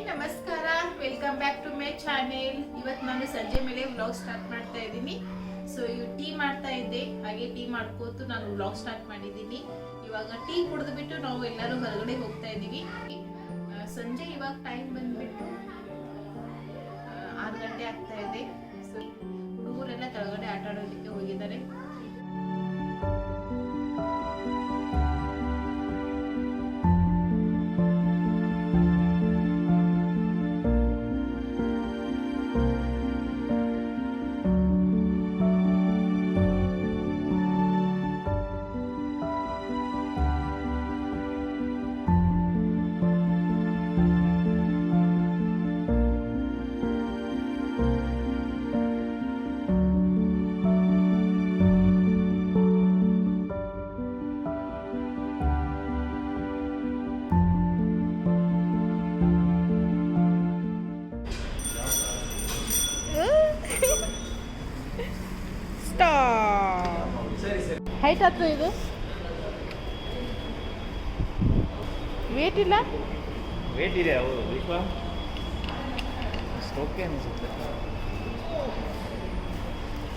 ನಮಸ್ಕಾರ, welcome back to my channel. ಇವತ್ತು ನಾನು ಸಂಜೆ ಮೇಲೆ ವ್ಲಾಗ್ ಸ್ಟಾರ್ಟ್ ಮಾಡ್ತಾ ಇದ್ದೀನಿ. ಸೊ ಟೀ ಮಾಡ್ತಾ ಇದ್ದೆ, ಹಾಗೆ ಟೀ ಮಾಡ್ಕೋತು ನಾನು ವ್ಲಾಗ್ ಸ್ಟಾರ್ಟ್ ಮಾಡಿದ್ದೀನಿ. ಇವಾಗ ಟೀ ಕುಡಿದ್ಬಿಟ್ಟು ನಾವು ಎಲ್ಲರೂ ಹೊರಗಡೆ ಹೋಗ್ತಾ ಇದ್ದೀವಿ. ಸಂಜೆ ಇವಾಗ ಟೈಮ್ ಬಂದ್ಬಿಟ್ಟು 6 ಗಂಟೆ ಆಗ್ತಾ ಇದೆ. ಸೊ ಹುಡುಗರೆಲ್ಲ ಕೆಳಗಡೆ ಆಟ ಆಡೋದಕ್ಕೆ ಹೋಗಿದ್ದಾರೆ. ಹೈಟ್ ಹತ್ತು ಇದು ವೇಟ್ ಇಲ್ಲ, ವೇಟ್ ಇದೆ. ಅವರು ವಿಶ್ವ ಓಕೆ ಅನಿಸುತ್ತೆ.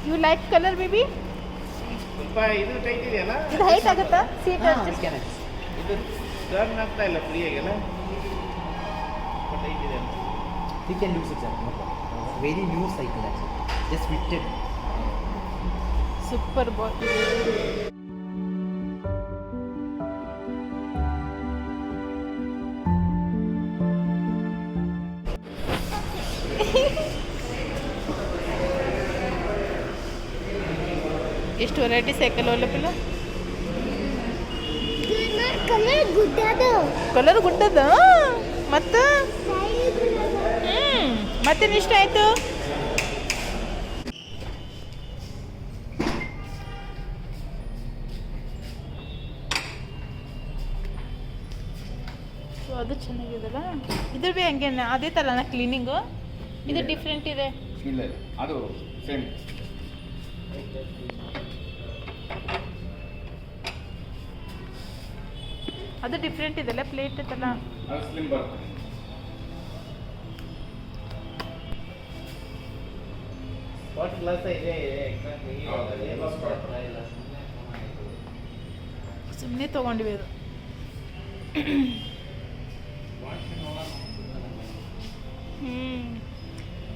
You like colour baby? ಸ್ವಲ್ಪ ಇದು ಟೈಟ್ ಇದೆಯಲ್ಲ, ಇದು ಹೈಟ್ ಆಗುತ್ತಾ? ಸೀಟ್ ಇದು ಟರ್ನ್ ಆಗ್ತಾ ಇಲ್ಲ ಫ್ರೀಯಾಗೆಲ್ಲ, ಟೈಟ್ ಇದೆ. We can use it, very new cycle actually, just fitted. Super boy. ಎಷ್ಟು ವೆರೈಟಿ ಸೈಕಲ್ ಅವೈಲೇಬಲ್. ಕಲರ್ ಗುಡ್ಡದ ಮತ್ತು ಮತ್ತೇನು ಇಷ್ಟ ಆಯಿತು? ಸೊ ಅದು ಚೆನ್ನಾಗಿದೆಲ್ಲ. ಇದ್ರ ಭೀ ಹಂಗೆ ಅದೇ ಥರನ ಕ್ಲೀನಿಂಗು, ಇದು ಡಿಫ್ರೆಂಟ್ ಇದೆ. ಇಲ್ಲ ಅದು ಸೇಮ್. ಅದು ಡಿಫ್ರೆಂಟ್ ಇದೆಲ್ಲ, ಪ್ಲೇಟ್ ಇದೆಲ್ಲ. ಅದು ಸ್ಲಿಮ್ ಬರುತ್ತೆ. ಸ್ಪಾಟ್ ಗ್ಲಾಸ್ ಇದೆ ಎಕ್ಸಾಕ್ಟ್ಲಿ. ಸುಮ್ಮನೆ ತೊಗೊಂಡ್ವಿ ಅದು.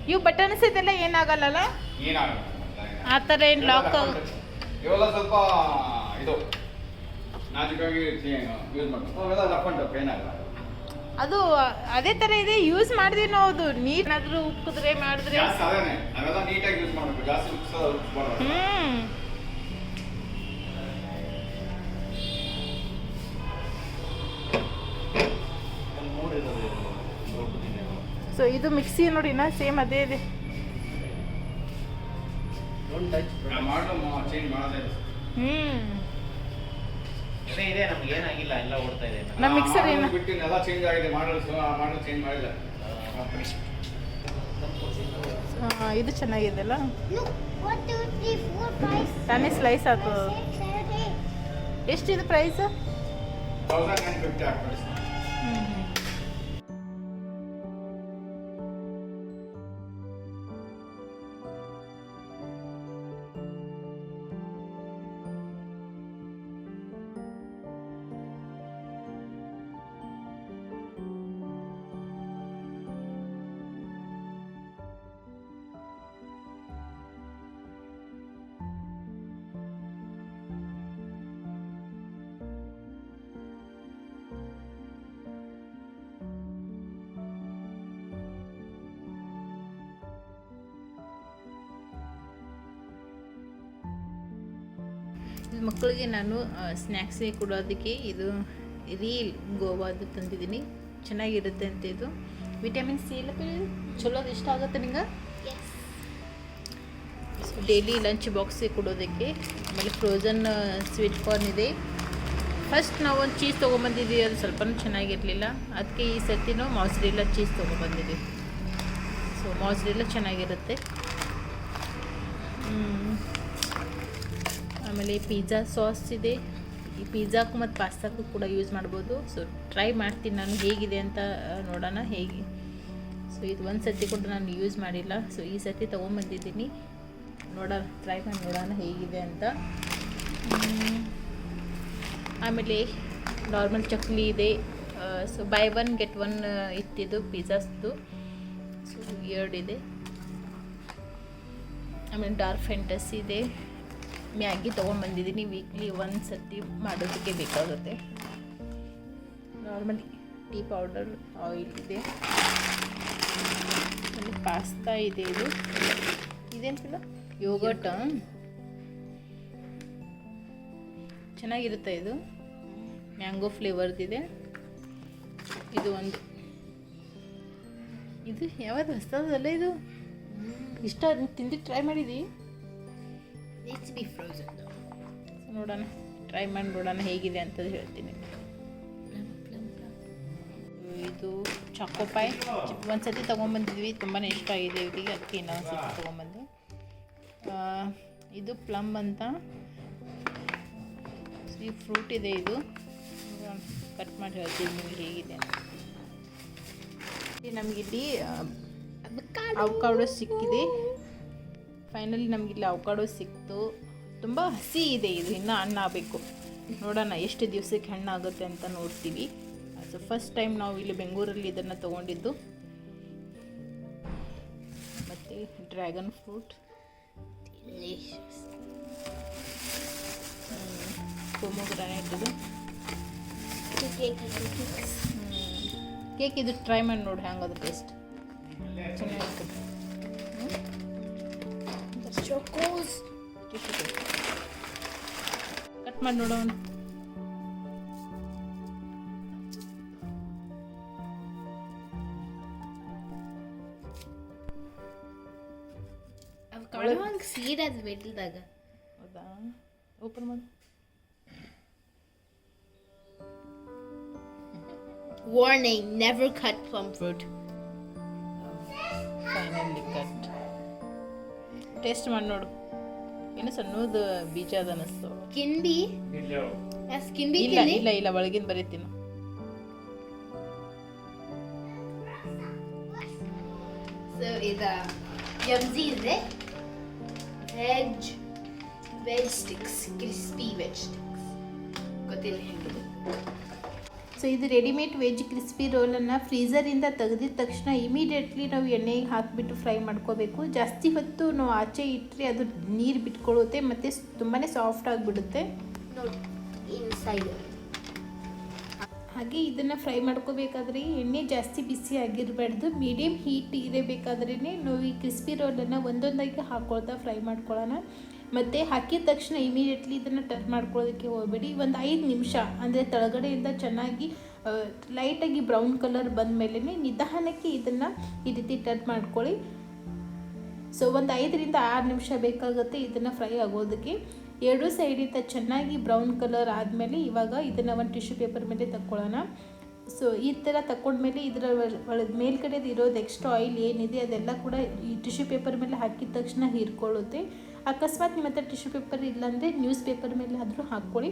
ಇವು ಬಟನ್ಸ್ ಇದೆಲ್ಲ ಏನಾಗಲ್ಲ, ಆ ಥರ ಏನು ಲಾಕ್ ಇವೆಲ್ಲ ಸ್ವಲ್ಪ ಇದು ನಾಜುಕಾಗಿ ಯೂಸ್ ಮಾಡ್ಬೇಕು. ಅವೆಲ್ಲ ರಫ್ ಅಂಡ್ ಟಫ್ ಏನಾಗಲ್ಲ. ಅದು ಅದೇ ಥರ ಇದೆ, ಯೂಸ್ ಮಾಡಿದ್ವಿ ನಾವು. ಅದು ನೀರಾದ್ರೂ ಉಪ್ಪಿದ್ರೆ ಮಾಡಿದ್ರೆ ಅದೇನೆ, ಅವೆಲ್ಲ ನೀಟಾಗಿ ಯೂಸ್ ಮಾಡಬೇಕು, ಜಾಸ್ತಿ ಉಪ್ಪಿಸೋದು. ಸೊ ಇದು ಮಿಕ್ಸಿ ನೋಡಿ, ನಾ ಸೇಮ್ ಅದೇ ಇದೆ. ಚೇಂಜ್ ಮಾಡೋದೇ ಇದೆ. ನಮ್ಗೆ ಏನಾಗಿಲ್ಲ, ಎಲ್ಲ ಓಡ್ತಾ ಇದೆ. ನಮ್ಮ ಮಿಕ್ಸರ್ ಏನು ಬಿಟ್ಟು ಎಲ್ಲ ಚೇಂಜ್ ಆಗಿದೆ, ಮಾಡಲ್ ಚೇಂಜ್ ಮಾಡಿಲ್ಲ. ಇದು ಚೆನ್ನಾಗಿದೆಲ್ಲ, ತಾನೇ ಸ್ಲೈಸ್ ಆಗ್ತದೆ. ಎಷ್ಟಿದೆ ಪ್ರೈಸ್? 1050 ಆಗ್ತದೆ. ಮಕ್ಕಳಿಗೆ ನಾನು ಸ್ನ್ಯಾಕ್ಸಿಗೆ ಕೊಡೋದಕ್ಕೆ ಇದು ರೀಲ್ ಗೋವಾದು ತಂದಿದ್ದೀನಿ. ಚೆನ್ನಾಗಿರುತ್ತೆ ಅಂತ. ಇದು ವಿಟಮಿನ್ ಸಿ ಎಲ್ಲ ಚಲೋ. ಅದು ಇಷ್ಟ ಆಗುತ್ತೆ ನಿಂಗೆ? ಸೊ ಡೈಲಿ ಲಂಚ್ ಬಾಕ್ಸಿಗೆ ಕೊಡೋದಕ್ಕೆ. ಆಮೇಲೆ ಫ್ರೋಝನ್ ಸ್ವೀಟ್ ಕಾರ್ನ್ ಇದೆ. ಫಸ್ಟ್ ನಾವು ಒಂದು ಚೀಸ್ ತೊಗೊಂಬಂದಿದ್ದೀವಿ, ಅದು ಸ್ವಲ್ಪನೂ ಚೆನ್ನಾಗಿರಲಿಲ್ಲ. ಅದಕ್ಕೆ ಈ ಸರ್ತಿ ನಾವು ಮಾಜ್ರೆಲ್ಲಾ ಚೀಸ್ ತೊಗೊಂಬಂದಿದ್ದೀವಿ. ಸೊ ಮಾಜ್ರೆಲ್ಲಾ ಚೆನ್ನಾಗಿರುತ್ತೆ. ಆಮೇಲೆ ಪಿಜ್ಜಾ ಸಾಸ್ ಇದೆ. ಈ ಪಿಜ್ಜಾಕ್ಕೂ ಮತ್ತು ಪಾಸ್ತಾಕ್ಕೂ ಕೂಡ ಯೂಸ್ ಮಾಡ್ಬೋದು. ಸೊ ಟ್ರೈ ಮಾಡ್ತೀನಿ ನಾನು ಹೇಗಿದೆ ಅಂತ ನೋಡೋಣ. ಹೇಗೆ ಸೊ ಇದು ಒಂದು ಸತಿ ಕೂಡ ನಾನು ಯೂಸ್ ಮಾಡಿಲ್ಲ. ಸೊ ಈ ಸತಿ ತೊಗೊಂಬಂದಿದ್ದೀನಿ, ನೋಡೋಣ, ಟ್ರೈ ಮಾಡಿ ನೋಡೋಣ ಹೇಗಿದೆ ಅಂತ. ಆಮೇಲೆ ನಾರ್ಮಲ್ ಚಕ್ಲಿ ಇದೆ. So buy one get one ಇತ್ತಿದ್ದು ಪಿಜ್ಜಾಸ್ದು. ಸೊ 2 ಇದೆ. ಆಮೇಲೆ ಡಾರ್ಕ್ ಫ್ಯಾಂಟಸಿ ಇದೆ. ಮ್ಯಾಗಿ ತೊಗೊಂಡ್ಬಂದಿದ್ದೀನಿ, ವೀಕ್ಲಿ ಒಂದು ಸತಿ ಮಾಡೋದಕ್ಕೆ ಬೇಕಾಗುತ್ತೆ. ನಾರ್ಮಲಿ ಟೀ ಪೌಡರ್, ಆಯಿಲ್ ಇದೆ. ಆಮೇಲೆ ಪಾಸ್ತಾ ಇದೆ. ಇದೇಂತಿಲ್ಲ ಯೋಗರ್ಟ್, ಚೆನ್ನಾಗಿರುತ್ತೆ. ಇದು ಮ್ಯಾಂಗೋ ಫ್ಲೇವರ್ದಿದೆ. ಇದು ಒಂದು, ಇದು ಯಾವ್ದು ಹೊಸದಲ್ಲ, ಇದು ಇಷ್ಟ ತಿಂದು ಟ್ರೈ ಮಾಡಿದಿ? ನೋಡೋಣ, ಟ್ರೈ ಮಾಡಿ ನೋಡೋಣ ಹೇಗಿದೆ ಅಂತ ಹೇಳ್ತೀನಿ. ಇದು ಚಾಕೋಪಾಯ್ ಒಂದು ಸತಿ ತೊಗೊಂಬಂದಿದ್ವಿ, ತುಂಬಾ ಇಷ್ಟ ಆಗಿದೆ ಇವರಿಗೆ, ಅದಕ್ಕೆ ಇನ್ನೊಂದು ಸತಿ ತೊಗೊಂಬಂದೆ. ಇದು ಪ್ಲಮ್ ಅಂತ ಈ ಫ್ರೂಟ್ ಇದೆ. ಇದು ಕಟ್ ಮಾಡಿ ಹೇಳ್ತೀನಿ ನಿಮಗೆ ಹೇಗಿದೆ ಅಂತ. ನಮಗಿಲ್ಲಿ ಅವಕಾಡೋ ಸಿಕ್ಕಿದೆ. ಫೈನಲಿ ನಮಗಿಲ್ಲಿ ಅವಕಾಡೋ ಸಿಕ್ತು. ತುಂಬ ಹಸಿ ಇದೆ, ಇದು ಇನ್ನೂ ಹಣ್ಣಾಗಬೇಕು. ನೋಡೋಣ ಎಷ್ಟು ದಿವಸಕ್ಕೆ ಹಣ್ಣಾಗುತ್ತೆ ಅಂತ ನೋಡ್ತೀವಿ. ಸೊ ಫಸ್ಟ್ ಟೈಮ್ ನಾವು ಇಲ್ಲಿ ಬೆಂಗಳೂರಲ್ಲಿ ಇದನ್ನು ತೊಗೊಂಡಿದ್ದು. ಮತ್ತು ಡ್ರ್ಯಾಗನ್ ಫ್ರೂಟ್, ಪೊಮೊಗ್ರಾನೇಟ್ ಇದು ಕೇಕ್. ಇದು ಟ್ರೈ ಮಾಡಿ ನೋಡಿ ಹ್ಯಾಂಗದು ಟೇಸ್ಟ್, ಚೆನ್ನಾಗಿರ್ತದೆ. ಕಟ್ ಮಾಡಿ ನೋಡೋಣ. ಸೀಡ್ ಅದು ಬೆಟ್ಟದಾಗ. ಹೌದಾ, ಓಪನ್ ಮಾಡಿ. Warning, never cut plum fruit. Finally cut. Taste ಮಾಡಿ ನೋಡು, ಏನು ಸಣ್ಣದು ಬೀಜ ಅದ ಅನ್ನಿಸ್ತು. ಕಿಂಡಿ ಕಿಂಡಿ ಇಲ್ಲ ಇಲ್ಲ ಇಲ್ಲ, ಒಳಗಿನ ಬರೀತೀನಿ. ಸೊ ಇದು ಯಮ್ಸಿ ಇದೆ. Veg sticks, crispy veg sticks, ಗೊತ್ತಿಲ್ಲ ಹೆಂಗಿದೆ. ಸೊ ಇದು ರೆಡಿಮೇಡ್ ವೆಜ್ ಕ್ರಿಸ್ಪಿ ರೋಲನ್ನು ಫ್ರೀಝರಿಂದ ತೆಗೆದಿದ ತಕ್ಷಣ ಇಮಿಡಿಯೇಟ್ಲಿ ನಾವು ಎಣ್ಣೆಗೆ ಹಾಕಿಬಿಟ್ಟು ಫ್ರೈ ಮಾಡ್ಕೋಬೇಕು. ಜಾಸ್ತಿ ಹೊತ್ತು ನಾವು ಆಚೆ ಇಟ್ಟರೆ ಅದು ನೀರು ಬಿಟ್ಕೊಳ್ಳುತ್ತೆ ಮತ್ತು ತುಂಬಾ ಸಾಫ್ಟ್ ಆಗಿಬಿಡುತ್ತೆ. ನೋಡಿ ಇನ್ಸೈಡ್. ಹಾಗೆ ಇದನ್ನು ಫ್ರೈ ಮಾಡ್ಕೋಬೇಕಾದ್ರೆ ಎಣ್ಣೆ ಜಾಸ್ತಿ ಬಿಸಿ ಆಗಿರಬಾರ್ದು, ಮೀಡಿಯಮ್ ಹೀಟ್ ಇರಬೇಕಾದ್ರೇ ನಾವು ಈ ಕ್ರಿಸ್ಪಿ ರೋಲನ್ನು ಒಂದೊಂದಾಗಿ ಹಾಕ್ಕೊಳ್ತಾ ಫ್ರೈ ಮಾಡ್ಕೊಳ್ಳೋಣ. ಮತ್ತು ಹಾಕಿದ ತಕ್ಷಣ ಇಮಿಡಿಯೇಟ್ಲಿ ಇದನ್ನು ಟರ್ನ್ ಮಾಡ್ಕೊಳ್ಳೋದಕ್ಕೆ ಹೋಗಬೇಡಿ. ಒಂದು 5 ನಿಮಿಷ, ಅಂದರೆ ತಳಗಡೆಯಿಂದ ಚೆನ್ನಾಗಿ ಲೈಟಾಗಿ ಬ್ರೌನ್ ಕಲರ್ ಬಂದ ಮೇಲೆ ನಿಧಾನಕ್ಕೆ ಇದನ್ನು ಈ ರೀತಿ ಟರ್ನ್ ಮಾಡ್ಕೊಳ್ಳಿ. ಸೊ ಒಂದು 5ರಿಂದ 6 ನಿಮಿಷ ಬೇಕಾಗುತ್ತೆ ಇದನ್ನು ಫ್ರೈ ಆಗೋದಕ್ಕೆ. 2 ಸೈಡಿಂದ ಚೆನ್ನಾಗಿ ಬ್ರೌನ್ ಕಲರ್ ಆದಮೇಲೆ ಇವಾಗ ಇದನ್ನು ಒಂದು ಟಿಶ್ಯೂ ಪೇಪರ್ ಮೇಲೆ ತಗೊಳ್ಳೋಣ. ಸೊ ಈ ಥರ ತಗೊಂಡ್ಮೇಲೆ ಇದರ ಮೇಲ್ಗಡೆ ಇರೋದು ಎಕ್ಸ್ಟ್ರಾ ಆಯಿಲ್ ಏನಿದೆ ಅದೆಲ್ಲ ಕೂಡ ಈ ಟಿಶ್ಯೂ ಪೇಪರ್ ಮೇಲೆ ಹಾಕಿದ ತಕ್ಷಣ ಹೀರ್ಕೊಳ್ಳುತ್ತೆ. ಅಕಸ್ಮಾತ್ ನಿಮ್ಮ ಹತ್ರ ಟಿಶ್ಯೂ ಪೇಪರ್ ಇಲ್ಲಾಂದರೆ ನ್ಯೂಸ್ ಪೇಪರ್ ಮೇಲೆ ಆದರೂ ಹಾಕ್ಕೊಳ್ಳಿ.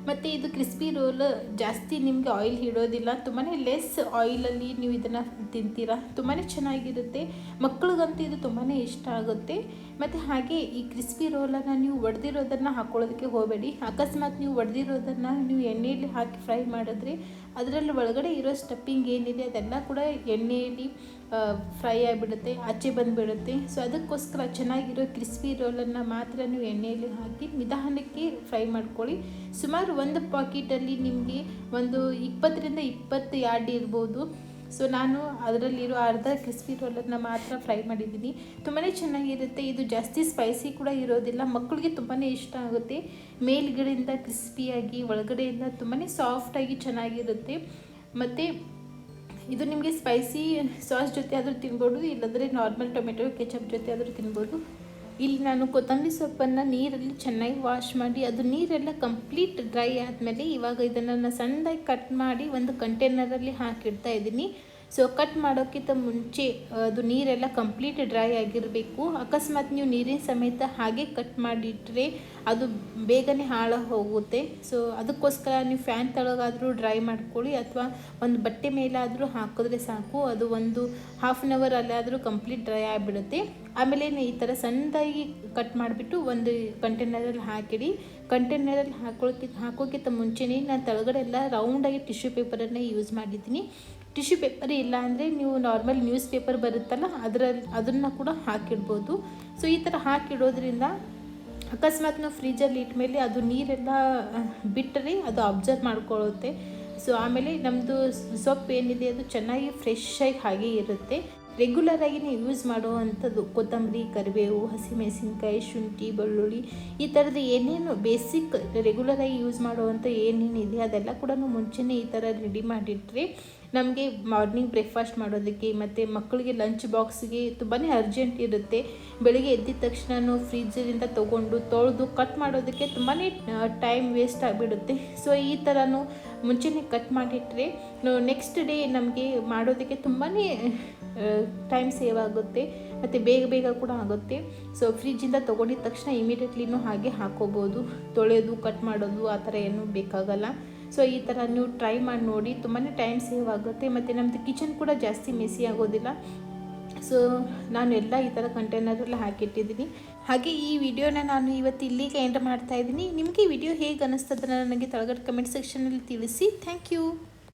ಮತ್ತು ಇದು ಕ್ರಿಸ್ಪಿ ರೋಲ್ ಜಾಸ್ತಿ ನಿಮಗೆ ಆಯಿಲ್ ಹಿಡೋದಿಲ್ಲ, ತುಂಬಾ ಲೆಸ್ ಆಯಿಲಲ್ಲಿ ನೀವು ಇದನ್ನು ತಿಂತೀರಾ, ತುಂಬಾ ಚೆನ್ನಾಗಿರುತ್ತೆ. ಮಕ್ಕಳಿಗಂತೂ ಇದು ತುಂಬಾ ಇಷ್ಟ ಆಗುತ್ತೆ. ಮತ್ತು ಹಾಗೆ ಈ ಕ್ರಿಸ್ಪಿ ರೋಲನ್ನು ನೀವು ಒಡೆದಿರೋದನ್ನು ಹಾಕ್ಕೊಳ್ಳೋದಕ್ಕೆ ಹೋಗಬೇಡಿ. ಅಕಸ್ಮಾತ್ ನೀವು ಒಡೆದಿರೋದನ್ನು ನೀವು ಎಣ್ಣೆಯಲ್ಲಿ ಹಾಕಿ ಫ್ರೈ ಮಾಡಿದ್ರೆ ಅದರಲ್ಲಿ ಒಳಗಡೆ ಇರೋ ಸ್ಟಫಿಂಗ್ ಏನಿದೆ ಅದೆಲ್ಲ ಕೂಡ ಎಣ್ಣೆಯಲ್ಲಿ ಫ್ರೈ ಆಗಿಬಿಡುತ್ತೆ, ಆಚೆ ಬಂದುಬಿಡುತ್ತೆ. ಸೊ ಅದಕ್ಕೋಸ್ಕರ ಚೆನ್ನಾಗಿರೋ ಕ್ರಿಸ್ಪಿ ರೋಲನ್ನು ಮಾತ್ರ ನೀವು ಎಣ್ಣೆಯಲ್ಲಿ ಹಾಕಿ ನಿಧಾನಕ್ಕೆ ಫ್ರೈ ಮಾಡ್ಕೊಳ್ಳಿ. ಸುಮಾರು ಒಂದು ಪಾಕೆಟಲ್ಲಿ ನಿಮಗೆ ಒಂದು 20ರಿಂದ 20 ಯಾರ್ಡ್ ಇರ್ಬೋದು. ಸೊ ನಾನು ಅದರಲ್ಲಿರೋ ಅರ್ಧ ಕ್ರಿಸ್ಪಿ ರೋಲನ್ನು ಮಾತ್ರ ಫ್ರೈ ಮಾಡಿದ್ದೀನಿ. ತುಂಬಾ ಚೆನ್ನಾಗಿರುತ್ತೆ. ಇದು ಜಾಸ್ತಿ ಸ್ಪೈಸಿ ಕೂಡ ಇರೋದಿಲ್ಲ, ಮಕ್ಕಳಿಗೆ ತುಂಬಾ ಇಷ್ಟ ಆಗುತ್ತೆ. ಮೇಲ್ಗಡೆಯಿಂದ ಕ್ರಿಸ್ಪಿಯಾಗಿ ಒಳಗಡೆಯಿಂದ ತುಂಬಾ ಸಾಫ್ಟಾಗಿ ಚೆನ್ನಾಗಿರುತ್ತೆ. ಮತ್ತು ಇದು ನಿಮಗೆ ಸ್ಪೈಸಿ ಸಾಸ್ ಜೊತೆ ಆದರೂ ತಿನ್ಬೋದು, ಇಲ್ಲಾಂದರೆ ನಾರ್ಮಲ್ ಟೊಮೆಟೊ ಕೆಚಪ್ ಜೊತೆ ಆದರೂ ತಿನ್ಬೋದು. ಇಲ್ಲಿ ನಾನು ಕೊತ್ತಂಬರಿ ಸೊಪ್ಪನ್ನು ನೀರಲ್ಲಿ ಚೆನ್ನಾಗಿ ವಾಶ್ ಮಾಡಿ ಅದು ನೀರೆಲ್ಲ ಕಂಪ್ಲೀಟ್ ಡ್ರೈ ಆದಮೇಲೆ ಇವಾಗ ಇದನ್ನು ನಾನು ಸಣ್ಣದಾಗಿ ಕಟ್ ಮಾಡಿ ಒಂದು ಕಂಟೈನರಲ್ಲಿ ಹಾಕಿಡ್ತಾ ಇದ್ದೀನಿ. ಸೊ ಕಟ್ ಮಾಡೋಕ್ಕಿಂತ ಮುಂಚೆ ಅದು ನೀರೆಲ್ಲ ಕಂಪ್ಲೀಟ್ ಡ್ರೈ ಆಗಿರಬೇಕು. ಅಕಸ್ಮಾತ್ ನೀವು ನೀರಿನ ಸಮೇತ ಹಾಗೆ ಕಟ್ ಮಾಡಿಟ್ರೆ ಅದು ಬೇಗನೆ ಹಾಳು ಹೋಗುತ್ತೆ. ಸೊ ಅದಕ್ಕೋಸ್ಕರ ನೀವು ಫ್ಯಾನ್ ತಳಗಾದರೂ ಡ್ರೈ ಮಾಡ್ಕೊಳ್ಳಿ, ಅಥವಾ ಒಂದು ಬಟ್ಟೆ ಮೇಲಾದರೂ ಹಾಕಿದ್ರೆ ಸಾಕು. ಅದು ಒಂದು ಹಾಫ್ ಆನ್ ಅವರ್ ಅಲ್ಲಾದರೂ ಕಂಪ್ಲೀಟ್ ಡ್ರೈ ಆಗಿಬಿಡುತ್ತೆ. ಆಮೇಲೆ ಈ ಥರ ಸಣ್ಣದಾಗಿ ಕಟ್ ಮಾಡಿಬಿಟ್ಟು ಒಂದು ಕಂಟೈನರಲ್ಲಿ ಹಾಕಿಡಿ. ಕಂಟೈನರಲ್ಲಿ ಹಾಕೋಕ್ಕಿಂತ ಮುಂಚೆನೇ ನಾನು ಕೆಳಗಡೆ ಎಲ್ಲ ರೌಂಡಾಗಿ ಟಿಶ್ಯೂ ಪೇಪರನ್ನೇ ಯೂಸ್ ಮಾಡಿದ್ದೀನಿ. ಟಿಶ್ಯೂ ಪೇಪರ್ ಇಲ್ಲ ಅಂದರೆ ನೀವು ನಾರ್ಮಲ್ ನ್ಯೂಸ್ ಪೇಪರ್ ಬರುತ್ತಲ್ಲ ಅದನ್ನು ಕೂಡ ಹಾಕಿಡ್ಬೋದು. ಸೊ ಈ ಥರ ಹಾಕಿಡೋದ್ರಿಂದ ಅಕಸ್ಮಾತ್ ನಾವು ಫ್ರೀಜಲ್ಲಿ ಇಟ್ಮೇಲೆ ಅದು ನೀರೆಲ್ಲ ಬಿಟ್ಟರೆ ಅದು ಅಬ್ಸರ್ವ್ ಮಾಡ್ಕೊಳ್ಳುತ್ತೆ. ಸೊ ಆಮೇಲೆ ನಮ್ಮದು ಸೊಪ್ಪು ಏನಿದೆ ಅದು ಚೆನ್ನಾಗಿ ಫ್ರೆಶ್ ಆಗಿ ಹಾಗೆ ಇರುತ್ತೆ. ರೆಗ್ಯುಲರಾಗಿ ನೀವು ಯೂಸ್ ಮಾಡುವಂಥದ್ದು ಕೊತ್ತಂಬರಿ, ಕರಿಬೇವು, ಹಸಿಮೆಣಸಿನ್ಕಾಯಿ, ಶುಂಠಿ, ಬೆಳ್ಳುಳ್ಳಿ, ಈ ಥರದ್ದು ಏನೇನು ಬೇಸಿಕ್ ರೆಗ್ಯುಲರಾಗಿ ಯೂಸ್ ಮಾಡುವಂಥ ಏನೇನಿದೆ ಅದೆಲ್ಲ ಕೂಡ ಮುಂಚೆನೇ ಈ ಥರ ರೆಡಿ ಮಾಡಿಟ್ರೆ ನಮಗೆ ಮಾರ್ನಿಂಗ್ ಬ್ರೇಕ್ಫಾಸ್ಟ್ ಮಾಡೋದಕ್ಕೆ ಮತ್ತು ಮಕ್ಕಳಿಗೆ ಲಂಚ್ ಬಾಕ್ಸಿಗೆ ತುಂಬಾ ಅರ್ಜೆಂಟ್ ಇರುತ್ತೆ. ಬೆಳಿಗ್ಗೆ ಎದ್ದಿದ ತಕ್ಷಣ ಫ್ರಿಜ್ಜಿಂದ ತೊಗೊಂಡು ತೊಳೆದು ಕಟ್ ಮಾಡೋದಕ್ಕೆ ತುಂಬಾ ಟೈಮ್ ವೇಸ್ಟ್ ಆಗಿಬಿಡುತ್ತೆ. ಸೊ ಈ ಥರನೂ ಮುಂಚೆನೇ ಕಟ್ ಮಾಡಿಟ್ರೆ ನೆಕ್ಸ್ಟ್ ಡೇ ನಮಗೆ ಮಾಡೋದಕ್ಕೆ ತುಂಬಾ ಟೈಮ್ ಸೇವ್ ಆಗುತ್ತೆ ಮತ್ತು ಬೇಗ ಕೂಡ ಆಗುತ್ತೆ. ಸೊ ಫ್ರಿಜ್ಜಿಂದ ತೊಗೊಂಡಿದ ತಕ್ಷಣ ಇಮಿಡಿಯೇಟ್ಲಿನೂ ಹಾಗೆ ಹಾಕೋಬೋದು. ತೊಳೆಯೋದು ಕಟ್ ಮಾಡೋದು ಆ ಥರ ಏನೂ ಬೇಕಾಗಲ್ಲ. ಸೊ ಈ ಥರ ನೀವು ಟ್ರೈ ಮಾಡಿ ನೋಡಿ, ತುಂಬಾ ಟೈಮ್ ಸೇವ್ ಆಗುತ್ತೆ ಮತ್ತು ನಮ್ಮದು ಕಿಚನ್ ಕೂಡ ಜಾಸ್ತಿ ಮೆಸಿ ಆಗೋದಿಲ್ಲ. ಸೊ ನಾನು ಎಲ್ಲ ಈ ಥರ ಕಂಟೈನರಲ್ಲಿ ಹಾಕಿಟ್ಟಿದ್ದೀನಿ. ಹಾಗೆ ಈ ವಿಡಿಯೋನ ನಾನು ಇವತ್ತು ಇಲ್ಲಿಗೆ ಎಂಡ್ ಮಾಡ್ತಾಯಿದ್ದೀನಿ. ನಿಮಗೆ ಈ ವಿಡಿಯೋ ಹೇಗೆ ಅನ್ನಿಸ್ತದನ್ನು ನನಗೆ ಕೆಳಗಡೆ ಕಮೆಂಟ್ ಸೆಕ್ಷನಲ್ಲಿ ತಿಳಿಸಿ. Thank you.